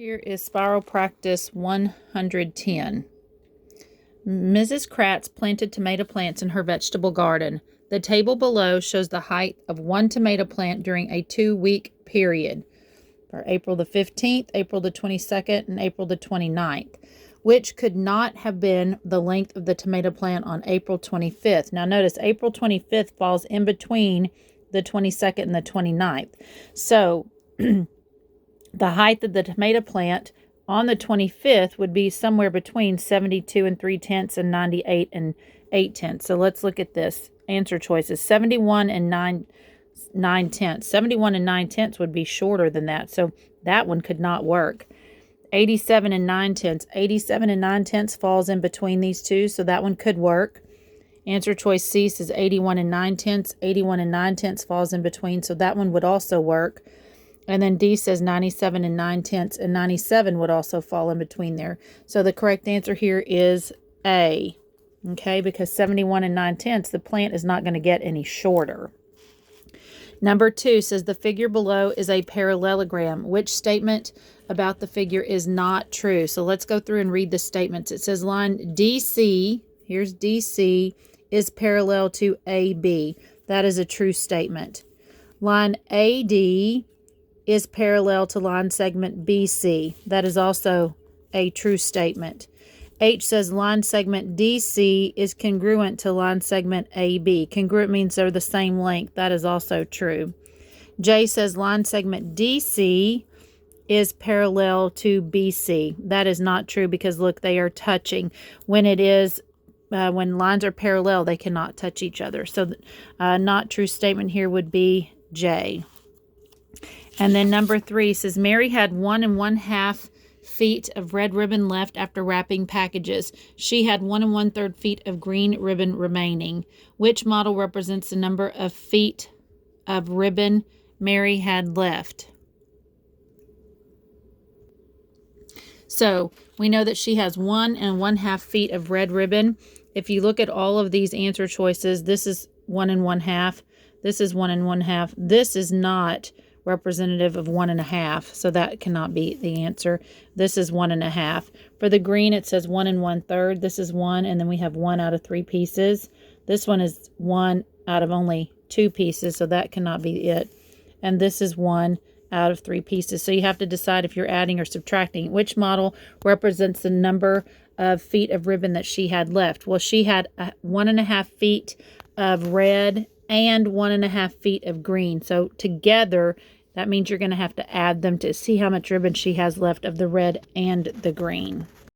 Here is Spiral Practice 110. Mrs. Kratz planted tomato plants in her vegetable garden. The table below shows the height of one tomato plant during a 2-week period for April the 15th, April the 22nd, and April the 29th, which could not have been the length of the tomato plant on April 25th. Now notice April 25th falls in between the 22nd and the 29th. So the height of the tomato plant on the 25th would be somewhere between 72 and 3/10 and 98 and 8/10. So let's look at this. Answer choices. 71 and 9/10. 71 and 9/10 would be shorter than that. So that one could not work. 87 and 9/10. 87 and 9/10 falls in between these two. So that one could work. Answer choice C says 81 and 9/10. 81 and 9/10 falls in between. So that one would also work. And then D says 97 and 9/10, and 97 would also fall in between there. So the correct answer here is A. Okay, because 71 and 9/10, the plant is not going to get any shorter. Number 2 says the figure below is a parallelogram. Which statement about the figure is not true? So let's go through and read the statements. It says line DC, here's DC, is parallel to AB. That is a true statement. Line AD is parallel to line segment BC. That is also a true statement. H says line segment DC is congruent to line segment AB. Congruent means they're the same length. That is also true. J says line segment DC is parallel to BC. That is not true because look, they are touching. When lines are parallel, they cannot touch each other. So not true statement here would be J. And then number 3 says Mary had 1 1/2 feet of red ribbon left after wrapping packages. She had 1 1/3 feet of green ribbon remaining. Which model represents the number of feet of ribbon Mary had left? So we know that she has 1 1/2 feet of red ribbon. If you look at all of these answer choices, this is 1 1/2. This is 1 1/2. This is not representative of 1 1/2, so that cannot be the answer. This is 1 1/2. For the green, it says 1 1/3. This is 1, and then we have 1 out of 3 pieces. This one is 1 out of only 2 pieces, so that cannot be it. And this is 1 out of 3 pieces. So you have to decide if you're adding or subtracting. Which model represents the number of feet of ribbon that she had left? Well, she had 1 1/2 feet of red and 1 1/2 feet of green. So together, that means you're going to have to add them to see how much ribbon she has left of the red and the green.